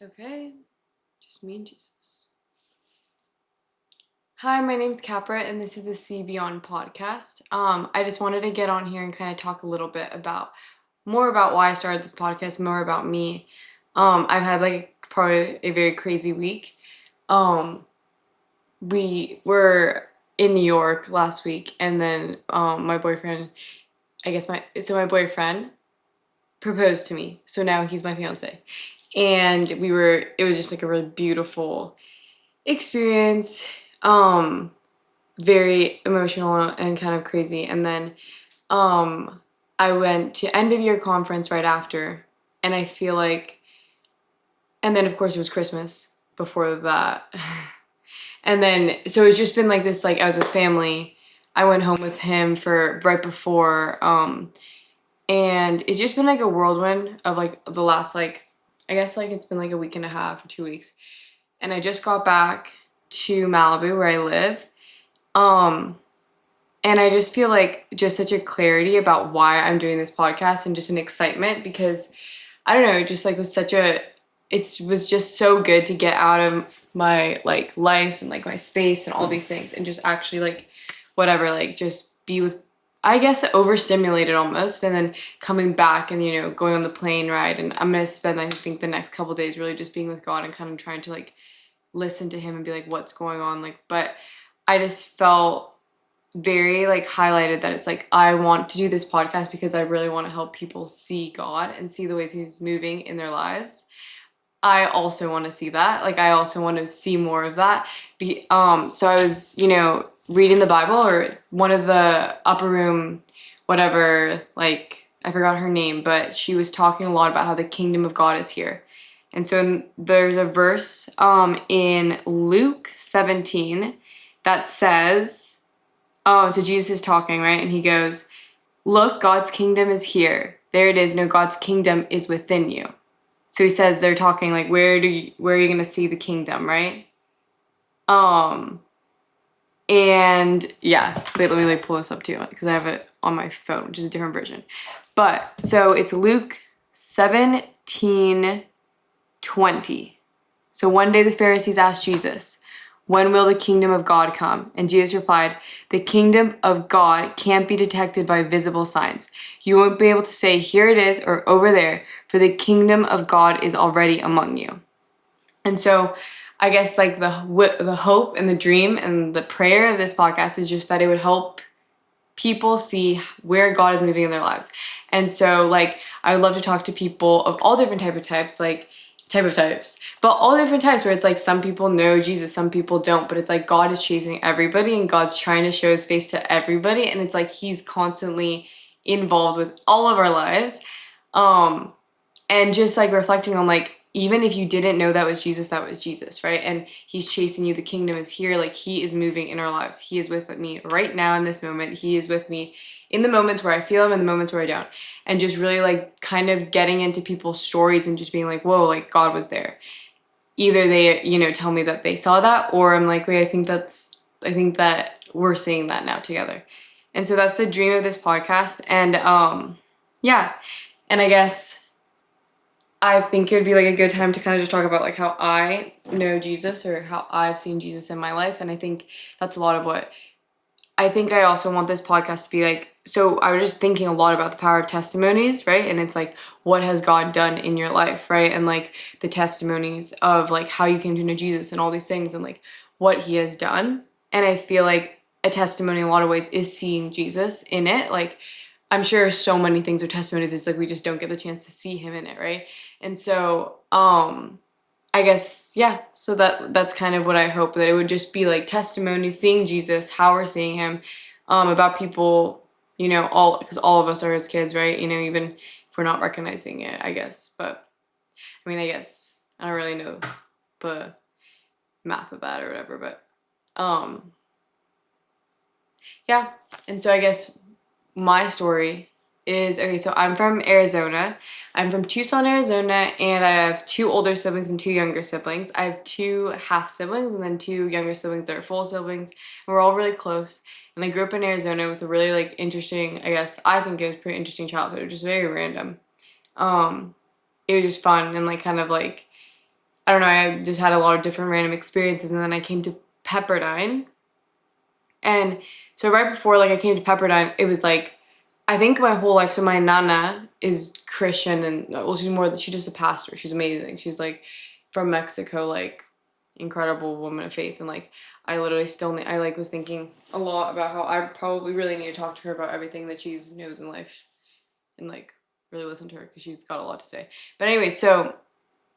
Okay, just me and Jesus. Hi, my name's Capra, and this is the See Beyond podcast. I just wanted to get on here and kind of talk a little bit about more about why I started this podcast, more about me. I've had like probably a very crazy week. We were in New York last week, and then my boyfriend, my boyfriend proposed to me, so now he's my fiance, and it was just like a really beautiful experience. Very emotional and kind of crazy. And then I went to end of year conference right after, and I feel like, and then of course it was Christmas before that. And then so it's just been like this, like I was with family. I went home with him for right before, and it's just been like a whirlwind of like the last, like I guess like it's been like a week and a half or 2 weeks. And I just got back to Malibu where I live. And I just feel like just such a clarity about why I'm doing this podcast, and just an excitement because I don't know, just like it was just so good to get out of my like life and like my space and all these things, and just actually like whatever, like just be with, I guess, overstimulated almost, and then coming back and going on the plane ride. And I'm gonna spend, I think, the next couple days really just being with God and kind of trying to like listen to him and be like, what's going on, like. But I just felt very like highlighted that it's like I want to do this podcast because I really want to help people see God and see the ways he's moving in their lives. I also want to see that. Like I also want to see more of that. So I was, reading the Bible, or one of the upper room, whatever, like I forgot her name, but she was talking a lot about how the kingdom of God is here. And so there's a verse in Luke 17 that says, so Jesus is talking, right? And he goes, "Look, God's kingdom is here. There it is. No, God's kingdom is within you." So he says, they're talking like, where are you going to see the kingdom, right? And yeah, wait, let me like pull this up too, because I have it on my phone, which is a different version. But so it's Luke 17:20. So one day the Pharisees asked Jesus, "When will the kingdom of God come?" And Jesus replied, "The kingdom of God can't be detected by visible signs. You won't be able to say, 'Here it is,' or 'over there,' for the kingdom of God is already among you." And so I guess like the hope and the dream and the prayer of this podcast is just that it would help people see where God is moving in their lives. And so like I would love to talk to people of all different types, but all different types, where it's like some people know Jesus, some people don't, but it's like God is chasing everybody, and God's trying to show his face to everybody, and it's like he's constantly involved with all of our lives. And just like reflecting on like, even if you didn't know that was Jesus, right? And he's chasing you. The kingdom is here. Like he is moving in our lives. He is with me right now in this moment. He is with me in the moments where I feel him and the moments where I don't. And just really like kind of getting into people's stories and just being like, whoa, like God was there. Either they, tell me that they saw that, or I'm like, wait, I think that we're seeing that now together. And so that's the dream of this podcast. And yeah. And I guess I think it would be like a good time to kind of just talk about like how I know Jesus, or how I've seen Jesus in my life. And I think that's a lot of what I think. I also want this podcast to be like, so I was just thinking a lot about the power of testimonies, right? And it's like, what has God done in your life, right? And like the testimonies of like how you came to know Jesus and all these things, and like what he has done. And I feel like a testimony in a lot of ways is seeing Jesus in it. Like I'm sure so many things are testimonies. It's like we just don't get the chance to see him in it, right? And so, I guess, yeah. So that's kind of what I hope, that it would just be like testimonies, seeing Jesus, how we're seeing him, about people, because all of us are his kids, right? Even if we're not recognizing it, I guess. But I mean, I guess I don't really know the math of that or whatever, but yeah. And so I guess my story is, okay, so I'm from Arizona. I'm from Tucson, Arizona, and I have 2 older siblings and 2 younger siblings. I have 2 half siblings and then 2 younger siblings that are full siblings, and we're all really close. And I grew up in Arizona with a really like interesting, I guess I think it was pretty interesting childhood, just very random. It was just fun, and like kind of like I don't know, I just had a lot of different random experiences, and then I came to Pepperdine. And so right before like I came to Pepperdine, it was like, I think my whole life, so my nana is Christian, and well, she's just a pastor. She's amazing. She's like from Mexico, like incredible woman of faith. And like I literally still I like was thinking a lot about how I probably really need to talk to her about everything that she knows in life, and like really listen to her because she's got a lot to say. But anyway, so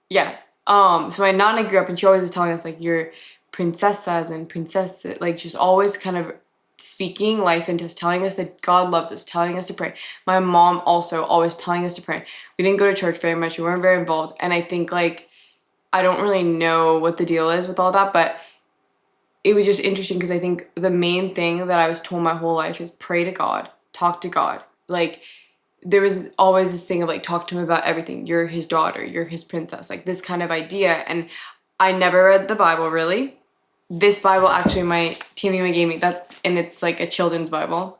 yeah. So my nana grew up, and she always is telling us like your princessas and princesses, like just always kind of speaking life into us, telling us that God loves us, telling us to pray. My mom also always telling us to pray. We didn't go to church very much. We weren't very involved. And I think like, I don't really know what the deal is with all that, but it was just interesting because I think the main thing that I was told my whole life is pray to God, talk to God. Like there was always this thing of like, talk to him about everything. You're his daughter, you're his princess, like this kind of idea. And I never read the Bible really. This Bible, actually, my teammate gave me that, and it's like a children's Bible,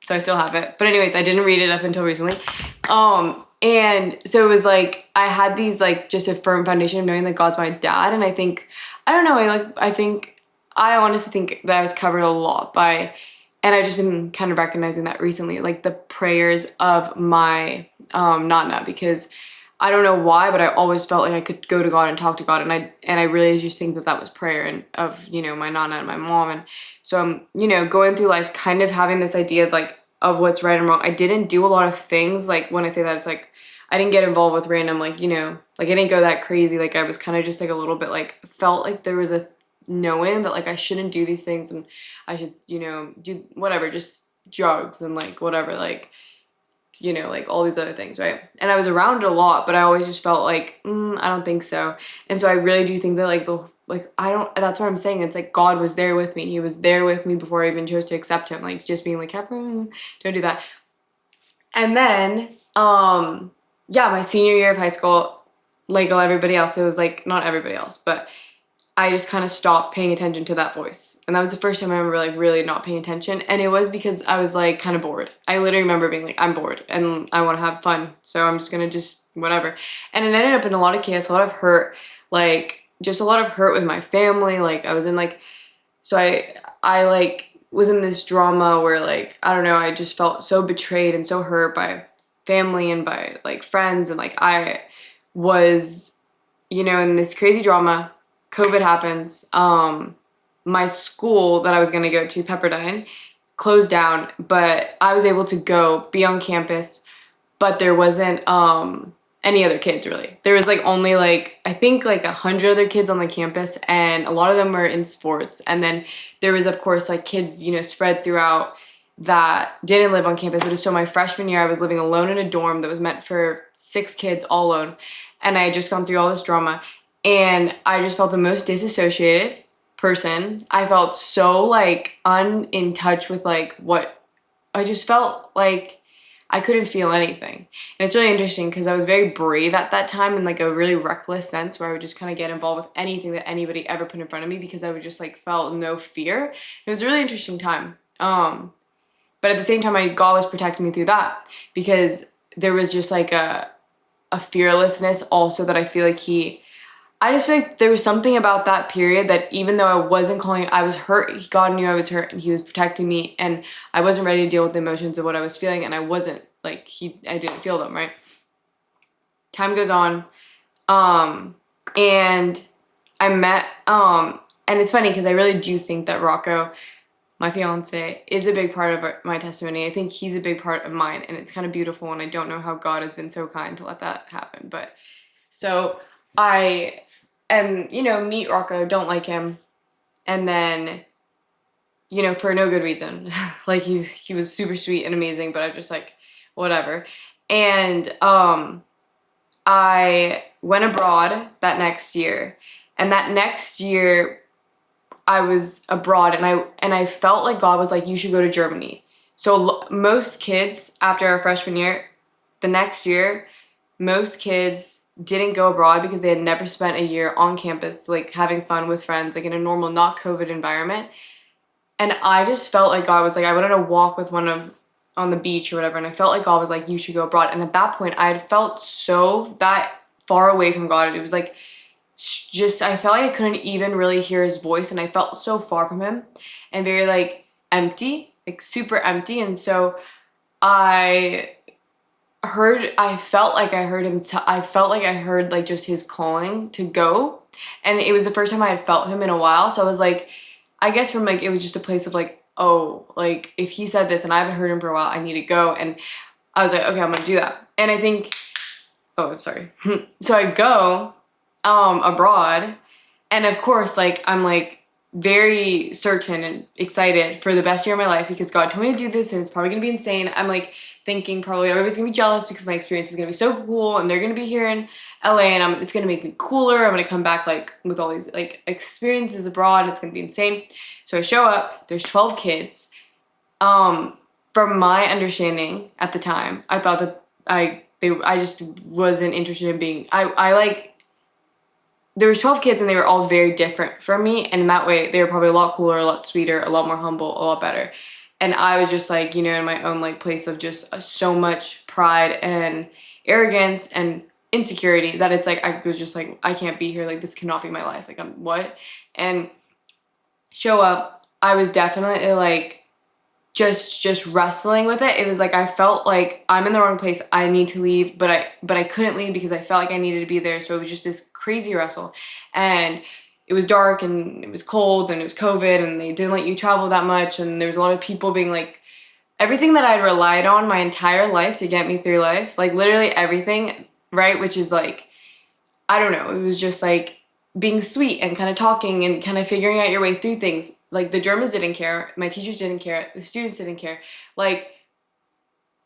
so I still have it. But anyways, I didn't read it up until recently. And so it was like I had these like just a firm foundation of knowing that God's my dad, and I think I don't know. I honestly think that I was covered a lot by, and I've just been kind of recognizing that recently, like the prayers of my nana, because I don't know why, but I always felt like I could go to God and talk to God, and I really just think that that was prayer, and of, you know, my nana and my mom. And so I'm, you know, going through life kind of having this idea like of what's right and wrong. I didn't do a lot of things, like when I say that, it's like I didn't get involved with random, like, you know, like I didn't go that crazy. Like I was kind of just like a little bit like felt like there was a knowing that like I shouldn't do these things, and I should, you know, do whatever, just drugs and like whatever, like, you know, like all these other things, right? And I was around it a lot, but I always just felt like, I don't think so. And so I really do think that that's what I'm saying. It's like God was there with me. He was there with me before I even chose to accept him. Like just being like, don't do that. And then, yeah, my senior year of high school, like everybody else, it was like, not everybody else, but I just kind of stopped paying attention to that voice. And that was the first time I remember like really not paying attention. And it was because I was like kind of bored. I literally remember being like, I'm bored and I want to have fun. So I'm just going to just whatever. And it ended up in a lot of chaos, a lot of hurt, like just a lot of hurt with my family. Like I was in like, so I like was in this drama where like, I don't know, I just felt so betrayed and so hurt by family and by like friends. And like I was, you know, in this crazy drama. COVID happens. My school that I was going to go to, Pepperdine, closed down, but I was able to go be on campus, but there wasn't any other kids really. There was like only like, I think like 100 other kids on the campus, and a lot of them were in sports. And then there was of course like kids, you know, spread throughout that didn't live on campus. But so my freshman year, I was living alone in a dorm that was meant for 6 kids all alone. And I had just gone through all this drama. And I just felt the most disassociated person. I felt so like in touch with like what I just felt like I couldn't feel anything. And it's really interesting because I was very brave at that time in like a really reckless sense, where I would just kind of get involved with anything that anybody ever put in front of me because I would just like felt no fear. It was a really interesting time. But at the same time, God was protecting me through that, because there was just like a fearlessness also that I feel like I just feel like there was something about that period that even though I wasn't I was hurt, God knew I was hurt and he was protecting me, and I wasn't ready to deal with the emotions of what I was feeling, and I wasn't, like, I didn't feel them, right? Time goes on, and I met, and it's funny because I really do think that Rocco, my fiance, is a big part of my testimony. I think he's a big part of mine, and it's kind of beautiful, and I don't know how God has been so kind to let that happen, but, so, I you know, meet Rocco, don't like him, and then, you know, for no good reason. Like, he was super sweet and amazing, but I'm just like, whatever. And, I went abroad that next year, and that next year, I was abroad, and I felt like God was like, you should go to Germany. So most kids, after our freshman year, the next year, most kids didn't go abroad because they had never spent a year on campus, like having fun with friends, like in a normal, not COVID environment. And I just felt like God was like, I wanted to walk with on the beach or whatever. And I felt like God was like, you should go abroad. And at that point I had felt so that far away from God. It was like just, I felt like I couldn't even really hear his voice, and I felt so far from him and very like empty, like super empty. And so I I felt like I heard him, I felt like I heard like just his calling to go. And it was the first time I had felt him in a while. So I was like, I guess from like, it was just a place of like, oh, like if he said this and I haven't heard him for a while, I need to go. And I was like, okay, I'm gonna do that. And I think, oh, I'm sorry. So I go abroad, and of course, like I'm like very certain and excited for the best year of my life because God told me to do this and it's probably gonna be insane. I'm like thinking probably everybody's gonna be jealous because my experience is gonna be so cool and they're gonna be here in LA, and it's gonna make me cooler. I'm gonna come back like with all these like experiences abroad. It's gonna be insane. So I show up, there's 12 kids. From my understanding at the time, I thought that I just wasn't interested in being, I like, there was 12 kids and they were all very different from me, and in that way they were probably a lot cooler, a lot sweeter, a lot more humble, a lot better. And I was just like, you know, in my own like place of just so much pride and arrogance and insecurity that it's like I was just like, I can't be here, like this cannot be my life, like I'm what? And show up, I was definitely like just wrestling with it. It was like I felt like I'm in the wrong place, I need to leave, but I couldn't leave because I felt like I needed to be there. So it was just this crazy wrestle. And it was dark and it was cold and it was COVID and they didn't let you travel that much, and there was a lot of people being like, everything that I'd relied on my entire life to get me through life, like literally everything, right? Which is like, I don't know, it was just like being sweet and kind of talking and kind of figuring out your way through things. Like the Germans didn't care, my teachers didn't care, the students didn't care. Like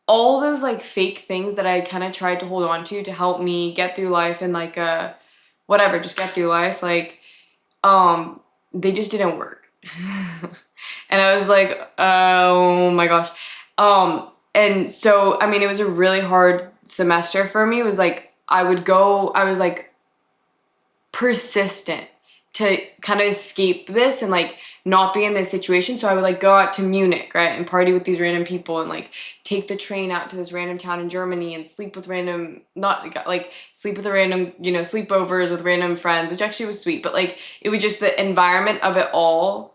all those like fake things that I kind of tried to hold on to help me get through life and like whatever, just get through life. Like they just didn't work. And I was like, oh my gosh. And so I mean it was a really hard semester for me. It was like I was like persistent to kind of escape this and like not be in this situation. So I would like go out to Munich, right, and party with these random people and like take the train out to this random town in Germany and sleep with random, not like sleep with a random, you know, sleepovers with random friends, which actually was sweet. But like it was just the environment of it all.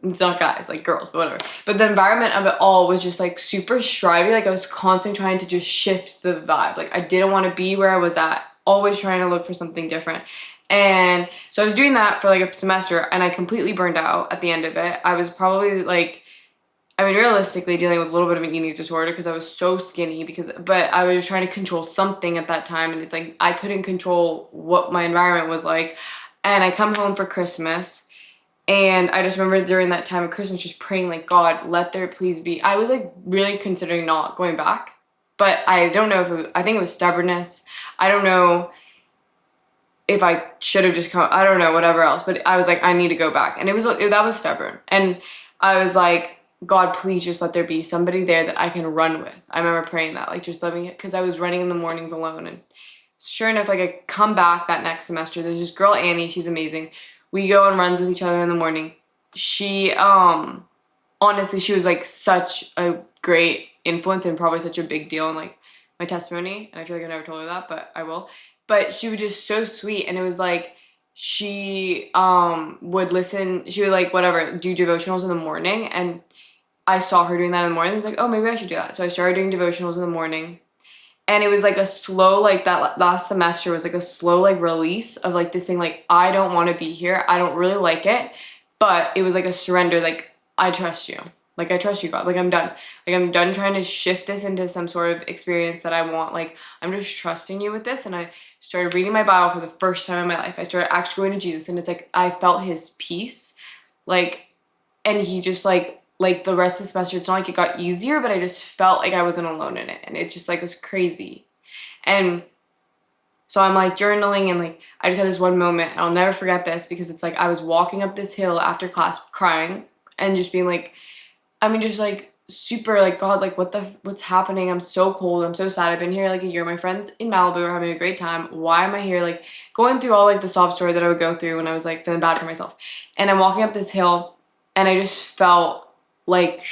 It's not guys, like girls, but whatever. But the environment of it all was just like super strivey. Like I was constantly trying to just shift the vibe. Like I didn't want to be where I was at, always trying to look for something different. And so I was doing that for like a semester and I completely burned out at the end of it. I was probably like, I mean, realistically dealing with a little bit of an eating disorder because I was so skinny but I was trying to control something at that time. And it's like, I couldn't control what my environment was like. And I come home for Christmas, and I just remember during that time of Christmas just praying like, God, let there please be. I was like really considering not going back, but I don't know if I think it was stubbornness. I don't know if I should have just come, I don't know, whatever else. But I was like, I need to go back. And that was stubborn. And I was like, God, please just let there be somebody there that I can run with. I remember praying that, like, just let me, because I was running in the mornings alone. And sure enough, like I come back that next semester, there's this girl, Annie, she's amazing. We go on runs with each other in the morning. She, honestly, she was like such a great influence and probably such a big deal in like my testimony. And I feel like I've never told her that, but I will. But she was just so sweet, and it was like she would listen, she would like whatever, do devotionals in the morning, and I saw her doing that in the morning. I was like, oh, maybe I should do that. So I started doing devotionals in the morning, and it was like a slow, like that last semester was like a slow like release of like this thing, like I don't want to be here, I don't really like it, but it was like a surrender, like I trust you. Like, I trust you, God. Like, I'm done. Like, I'm done trying to shift this into some sort of experience that I want. Like, I'm just trusting you with this. And I started reading my Bible for the first time in my life. I started actually going to Jesus. And it's like, I felt his peace. Like, and he just like the rest of the semester, it's not like it got easier, but I just felt like I wasn't alone in it. And it just like was crazy. And so I'm like journaling, and like, I just had this one moment, and I'll never forget this because it's like, I was walking up this hill after class crying and just being like, I mean, just like super like, God, like what's happening? I'm so cold. I'm so sad. I've been here like a year. My friends in Malibu are having a great time. Why am I here? Like going through all like the sob story that I would go through when I was like feeling bad for myself. And I'm walking up this hill, and I just felt like,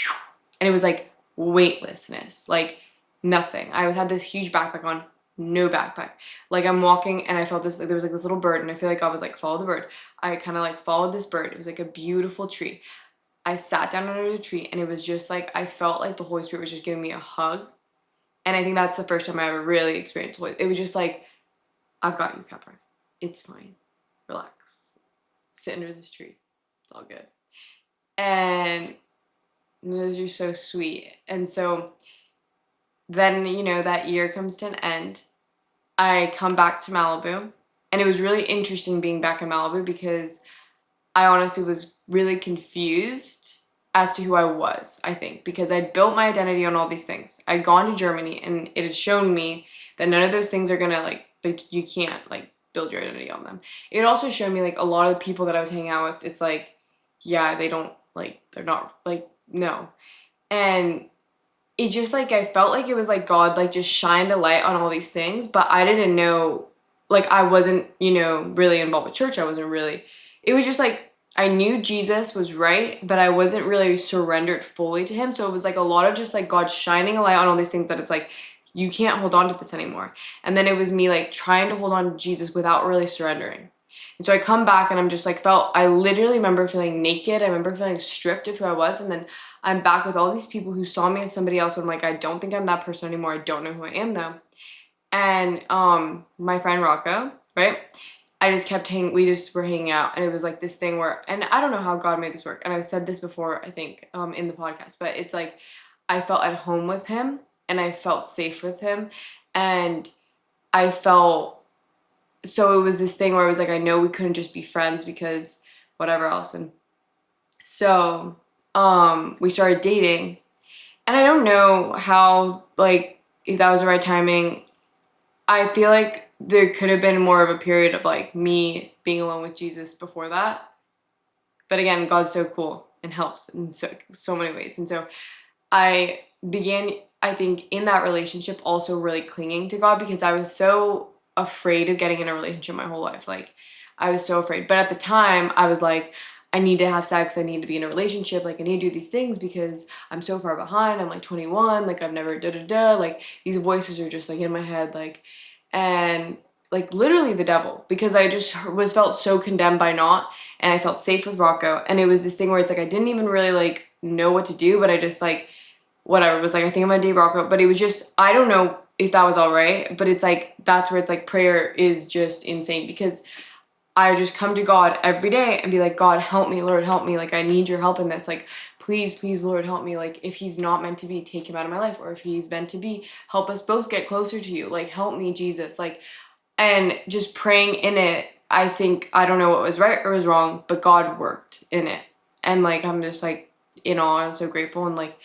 and it was like weightlessness, like nothing. I had this huge backpack on, no backpack. Like I'm walking and I felt this, like there was like this little bird and I feel like God was like, follow the bird. I kind of like followed this bird. It was like a beautiful tree. I sat down under the tree and it was just like, I felt like the Holy Spirit was just giving me a hug. And I think that's the first time I ever really experienced it. It was just like, I've got you, Kepper. It's fine. Relax. Sit under this tree. It's all good. And those are so sweet. And so then, you know, that year comes to an end. I come back to Malibu. And it was really interesting being back in Malibu because I honestly was really confused as to who I was, I think, because I'd built my identity on all these things. I'd gone to Germany and it had shown me that none of those things are gonna like you can't like build your identity on them. It also showed me like a lot of the people that I was hanging out with, it's like, yeah, they don't like, they're not like, no. And it just like, I felt like it was like God like just shined a light on all these things, but I didn't know, like I wasn't, you know, really involved with church. I wasn't really, it was just like, I knew Jesus was right, but I wasn't really surrendered fully to him. So it was like a lot of just like God shining a light on all these things that it's like, you can't hold on to this anymore. And then it was me like trying to hold on to Jesus without really surrendering. And so I come back and I'm just like I literally remember feeling naked. I remember feeling stripped of who I was. And then I'm back with all these people who saw me as somebody else. I'm like, I don't think I'm that person anymore. I don't know who I am though. And my friend Rocco, right? I just kept we just were hanging out and it was like this thing where, and I don't know how God made this work. And I've said this before, I think, in the podcast, but it's like, I felt at home with him and I felt safe with him. And I felt, so it was this thing where I was like, I know we couldn't just be friends because whatever else. And so, we started dating and I don't know how, like, if that was the right timing. I feel like there could have been more of a period of like me being alone with Jesus before that. But again, God's so cool and helps in so many ways. And so I began, I think, in that relationship also really clinging to God because I was so afraid of getting in a relationship my whole life. Like I was so afraid. But at the time I was like, I need to have sex. I need to be in a relationship. Like I need to do these things because I'm so far behind. I'm like 21. Like I've never like these voices are just like in my head. Like, and like literally the devil, because I just felt so condemned by not, and I felt safe with Rocco. And it was this thing where it's like, I didn't even really like know what to do, but I just like, whatever, it was like, I think I'm gonna date Rocco. But it was just, I don't know if that was all right, but it's like, that's where it's like prayer is just insane because I just come to God every day and be like, God, help me, Lord, help me. Like, I need your help in this. Like, please, please, Lord, help me. Like, if he's not meant to be, take him out of my life. Or if he's meant to be, help us both get closer to you. Like, help me, Jesus. Like, and just praying in it, I think, I don't know what was right or was wrong, but God worked in it. And like, I'm just like in awe and so grateful. And like,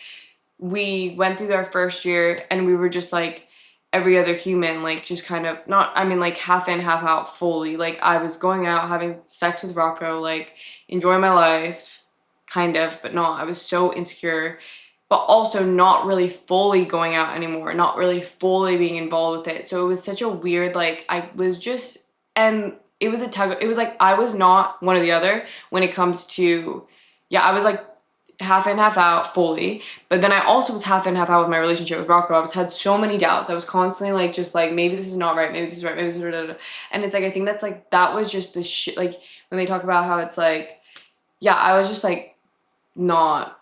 we went through our first year and we were just like, every other human, like just kind of not, I mean like half in, half out fully. Like I was going out, having sex with Rocco, like enjoying my life, kind of, but not, I was so insecure, but also not really fully going out anymore, not really fully being involved with it. So it was such a weird, like I was just, and it was a tug, it was like I was not one or the other when it comes to, yeah, I was like half in, half out fully. But then I also was half in, half out with my relationship with Rocco. I was had so many doubts. I was constantly like, just like, maybe this is not right. Maybe this is right. Maybe this is right. And it's like, I think that's like, that was just the shit. Like when they talk about how it's like, yeah, I was just like, I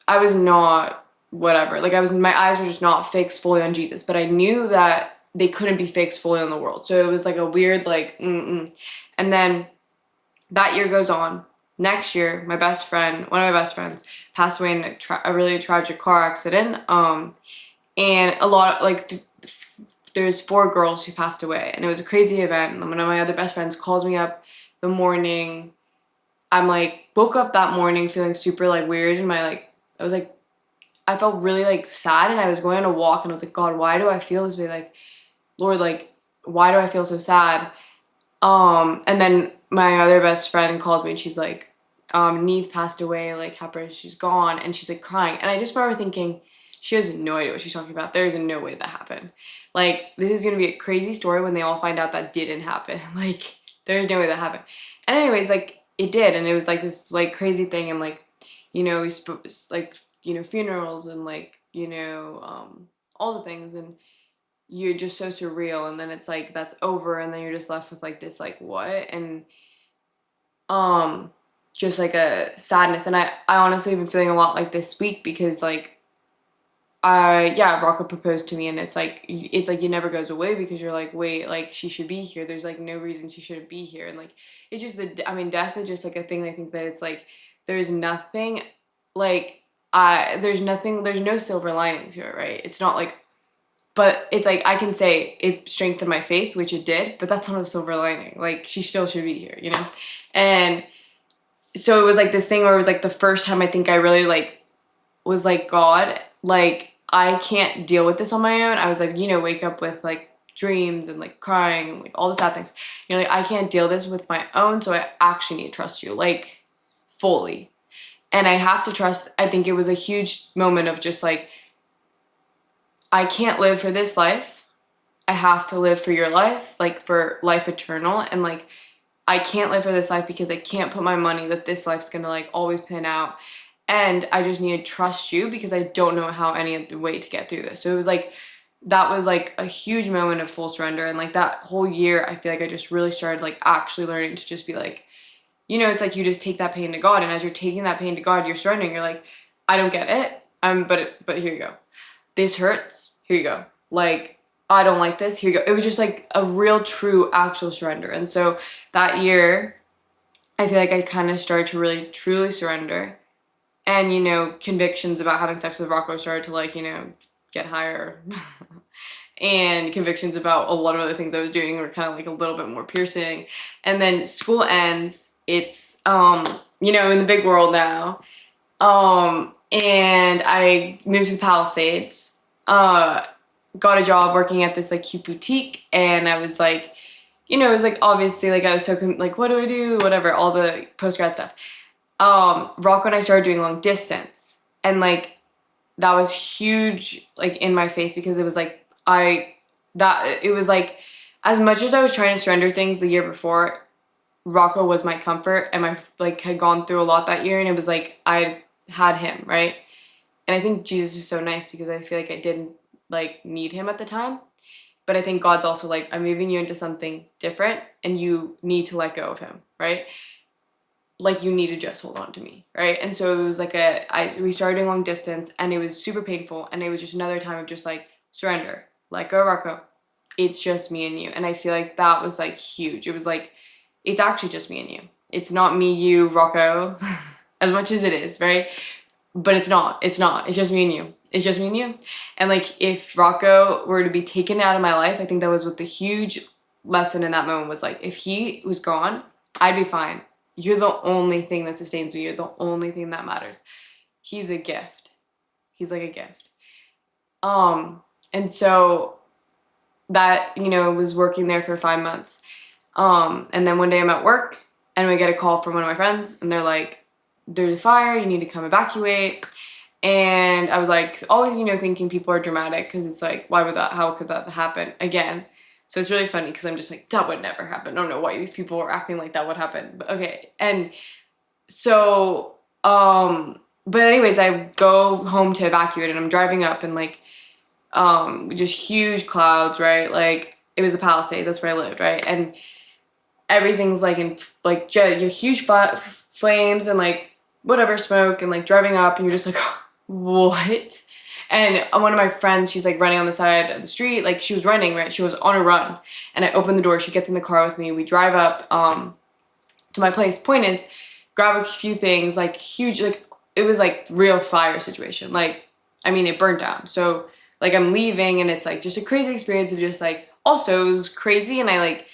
was not whatever. Like my eyes were just not fixed fully on Jesus, but I knew that they couldn't be fixed fully on the world. So it was like a weird, like, And then that year goes on. Next year, one of my best friends, passed away in a really tragic car accident. And a lot, like, there's 4 girls who passed away, and it was a crazy event. And one of my other best friends calls me up the morning. I'm like, woke up that morning feeling super like weird, and I felt really like sad, and I was going on a walk, and I was like, God, why do I feel this way? Like, Lord, like, why do I feel so sad? And then my other best friend calls me and she's like, Neve passed away, like, she's gone, and she's like crying. And I just remember thinking, she has no idea what she's talking about. There's no way that happened. Like, this is gonna be a crazy story when they all find out that didn't happen. Like, there's no way that happened. And anyways, like, it did, and it was like this like crazy thing, and like, you know, like, you know, funerals and like, you know, all the things. And you're just so surreal, and then it's like that's over, and then you're just left with like this like what, and just like a sadness. And I honestly have been feeling a lot like this week because like Rocco proposed to me, and it's like it never goes away because you're like, wait, like she should be here. There's like no reason she shouldn't be here. And like it's just death is just like a thing. I think that it's like there's nothing like there's no silver lining to it, right? It's not like, but it's like I can say it strengthened my faith, which it did, but that's not a silver lining. Like she still should be here, you know? And so it was like this thing where it was like the first time I think I really like was like, God, like I can't deal with this on my own. I was like, wake up with like dreams and like crying and like all the sad things. Like I can't deal this with my own, so I actually need to trust you like fully. And I have to trust. I think it was a huge moment of just like, I can't live for this life. I have to live for your life, like for life eternal. And like I can't live for this life because I can't put my money that this life's gonna like always pan out. And I just need to trust you because I don't know how any other way to get through this. So it was like, that was like a huge moment of full surrender. And like that whole year, I feel like I just really started like actually learning to just be like, it's like you just take that pain to God. And as you're taking that pain to God, you're surrendering. You're like, I don't get it. But here you go. This hurts. Here you go. Like, I don't like this. Here you go. It was just like a real, true, actual surrender. And so that year, I feel like I kind of started to really, truly surrender. And, convictions about having sex with Rocco started to like, get higher. And convictions about a lot of other things I was doing were kind of like a little bit more piercing. And then school ends. It's, in the big world now. And I moved to the Palisades, got a job working at this like cute boutique. And I was like, it was like, obviously like I was so like, what do I do? Whatever, all the post-grad stuff. Rocco and I started doing long distance, and like that was huge like in my faith because it was like it was like as much as I was trying to surrender things the year before, Rocco was my comfort, and my like had gone through a lot that year, and it was like I had him, right? And I think Jesus is so nice because I feel like I didn't like need him at the time, but I think God's also like, I'm moving you into something different and you need to let go of him, right? Like you need to just hold on to me, right? And so it was like we started doing long distance, and it was super painful, and it was just another time of just like surrender, let go, Rocco. It's just me and you. And I feel like that was like huge. It was like, it's actually just me and you. It's not me, you, Rocco, as much as it is, right? But it's not. It's just me and you. It's just me and you. And like if Rocco were to be taken out of my life, I think that was what the huge lesson in that moment was like, if he was gone, I'd be fine. You're the only thing that sustains me. You're the only thing that matters. He's a gift. He's like a gift. And so that, was working there for 5 months. And then one day I'm at work and we get a call from one of my friends, and they're like, there's a fire, you need to come evacuate. And I was like, always, thinking people are dramatic because it's like, how could that happen again? So it's really funny because I'm just like, that would never happen. I don't know why these people are acting like that would happen. But okay. And so, but anyways, I go home to evacuate, and I'm driving up, and like, just huge clouds, right? Like it was the Palisades, that's where I lived, right? And everything's like in like huge flames and like whatever smoke, and like driving up, and you're just like, what? And one of my friends, she's like running on the side of the street, like she was running, right? She was on a run, and I open the door, she gets in the car with me, we drive up to my place. Point is, grab a few things, like huge, like it was like real fire situation, like I mean it burned down. So like I'm leaving, and it's like just a crazy experience of just like, also it was crazy. And I like,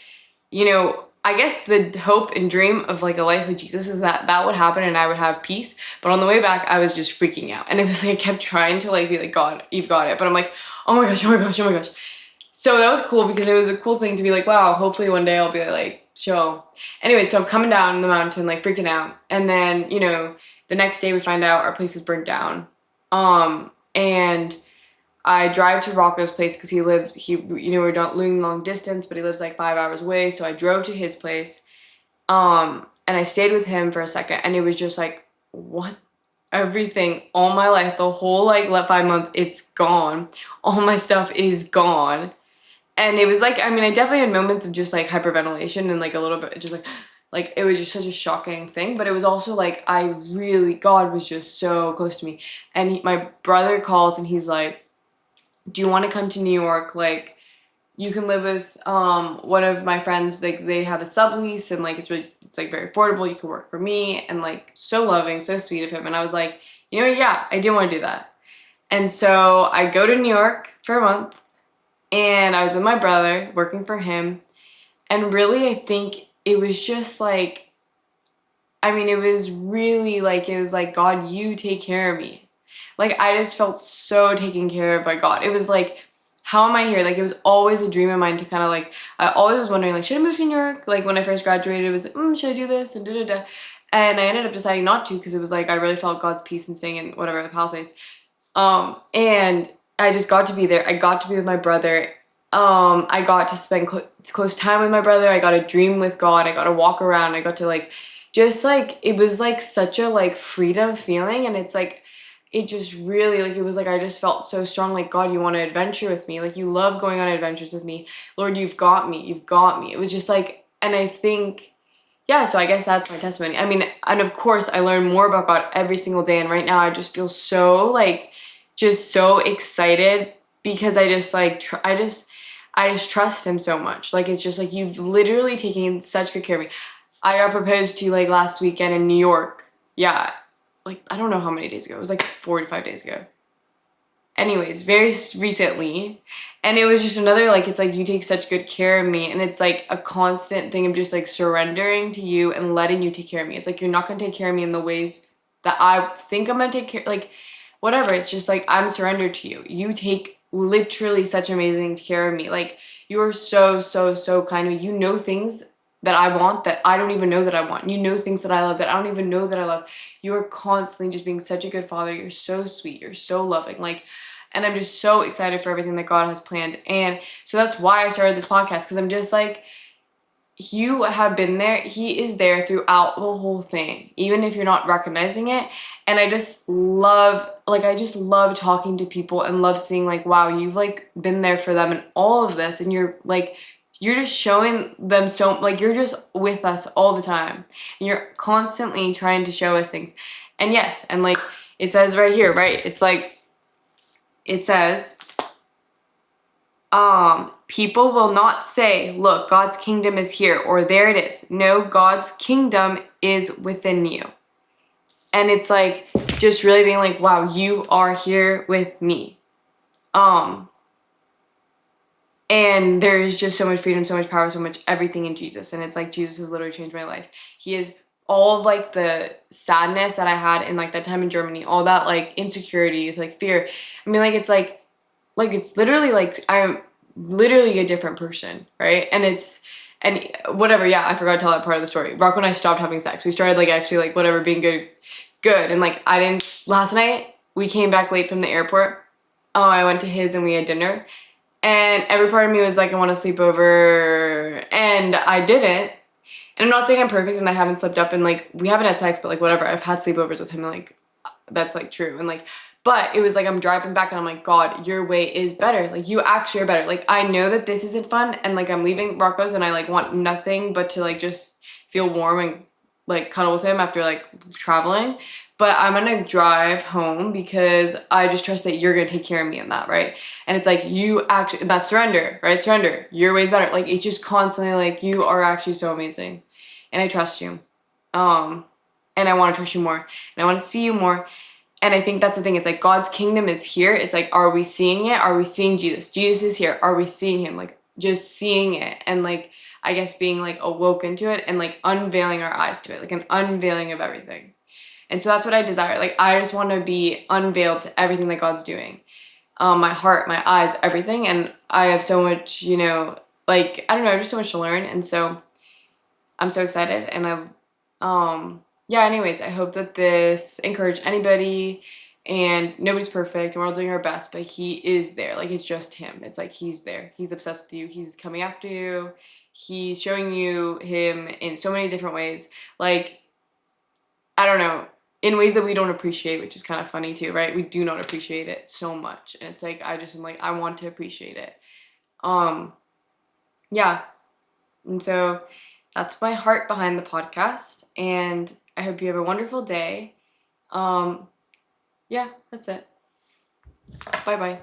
I guess the hope and dream of like a life with Jesus is that would happen and I would have peace. But on the way back, I was just freaking out. And it was like, I kept trying to like be like, God, you've got it. But I'm like, oh my gosh, oh my gosh, oh my gosh. So that was cool because it was a cool thing to be like, wow, hopefully one day I'll be like, chill. Anyway, so I'm coming down the mountain, like freaking out. And then, the next day we find out our place is burnt down. And I drive to Rocco's place because we're doing long distance, but he lives like 5 hours away. So I drove to his place, and I stayed with him for a second, and it was just like, what? Everything, all my life, the whole like 5 months, it's gone. All my stuff is gone. And it was like, I mean, I definitely had moments of just like hyperventilation and like a little bit just like it was just such a shocking thing. But it was also like, God was just so close to me. And my brother calls and he's like, do you want to come to New York? Like, you can live with one of my friends. Like, they have a sublease and like it's like very affordable. You can work for me. And like, so loving, so sweet of him. And I was like, you know what? Yeah, I did want to do that. And so I go to New York for a month and I was with my brother working for him. And really, I think it was just like, I mean, it was really like, it was like, God, you take care of me. Like, I just felt so taken care of by God. It was like, how am I here? Like, it was always a dream of mine to kind of like, I always was wondering, like, should I move to New York? Like, when I first graduated, it was like, should I do this? And da-da-da. And I ended up deciding not to because it was like, I really felt God's peace in staying in whatever, the Palisades. And I just got to be there. I got to be with my brother. I got to spend close time with my brother. I got to dream with God. I got to walk around. I got to like, just like, it was like such a like freedom feeling. And it's like, it just really like, it was like, I just felt so strong. Like, God, you want to adventure with me. Like, you love going on adventures with me. Lord, you've got me. You've got me. It was just like, and I think, yeah, so I guess that's my testimony. I mean, and of course I learn more about God every single day. And right now I just feel so like, just so excited because I just like, I just trust him so much. Like, it's just like, you've literally taken such good care of me. I got proposed to like last weekend in New York. Yeah. Like, I don't know how many days ago. It was like 45 days ago. Anyways, very recently. And it was just another, like, it's like, you take such good care of me. And it's like a constant thing of just like surrendering to you and letting you take care of me. It's like, you're not going to take care of me in the ways that I think I'm going to take care, like, whatever. It's just like, I'm surrendered to you. You take literally such amazing care of me. Like, you are so, so, so kind to me. You know things that I want that I don't even know that I want. You know things that I love that I don't even know that I love. You are constantly just being such a good father. You're so sweet. You're so loving. Like, and I'm just so excited for everything that God has planned. And so that's why I started this podcast, because I'm just like, you have been there. He is there throughout the whole thing, even if you're not recognizing it. And I just love, like, I just love talking to people and love seeing like, wow, you've like been there for them and all of this. And you're like, you're just showing them so, like, you're just with us all the time. And you're constantly trying to show us things. And yes, and like it says right here, right? It's like, it says, people will not say, look, God's kingdom is here, or there it is. No, God's kingdom is within you. And it's like, just really being like, wow, you are here with me. And there is just so much freedom, so much power, so much everything in Jesus. And it's like, Jesus has literally changed my life. He is all of like the sadness that I had in like that time in Germany, all that like insecurity, like fear. I mean, like, it's literally like, I'm literally a different person, right? And whatever, yeah, I forgot to tell that part of the story. Rocco and I stopped having sex. We started like actually like whatever, being good. And like, last night, we came back late from the airport. I went to his and we had dinner. And every part of me was like, I want to sleep over. And I didn't. And I'm not saying I'm perfect and I haven't slept up and like, we haven't had sex, but like whatever. I've had sleepovers with him and like, that's like true. And like, but it was like, I'm driving back and I'm like, God, your way is better. Like, you actually are better. Like, I know that this isn't fun. And like, I'm leaving Rocco's and I like want nothing but to like just feel warm and like cuddle with him after like traveling. But I'm gonna drive home because I just trust that you're gonna take care of me in that, right? And it's like, you actually, that's surrender, right? Surrender. Your way's better. Like, it's just constantly like, you are actually so amazing. And I trust you. And I want to trust you more. And I want to see you more. And I think that's the thing. It's like, God's kingdom is here. It's like, are we seeing it? Are we seeing Jesus? Jesus is here. Are we seeing him? Like, just seeing it. And like, I guess being like awoken to it and like unveiling our eyes to it, like an unveiling of everything. And so that's what I desire. Like, I just want to be unveiled to everything that God's doing. My heart, my eyes, everything. And I have so much, you know, like, I don't know, just so much to learn. And so I'm so excited. And yeah, anyways, I hope that this encouraged anybody. And nobody's perfect and we're all doing our best, but he is there. Like, it's just him. It's like, he's there. He's obsessed with you. He's coming after you. He's showing you him in so many different ways. Like, I don't know, in ways that we don't appreciate, which is kind of funny too, right? We do not appreciate it so much. And it's like, I just am like, I want to appreciate it. yeah. And so that's my heart behind the podcast. And I hope you have a wonderful day. Yeah, that's it. Bye-bye.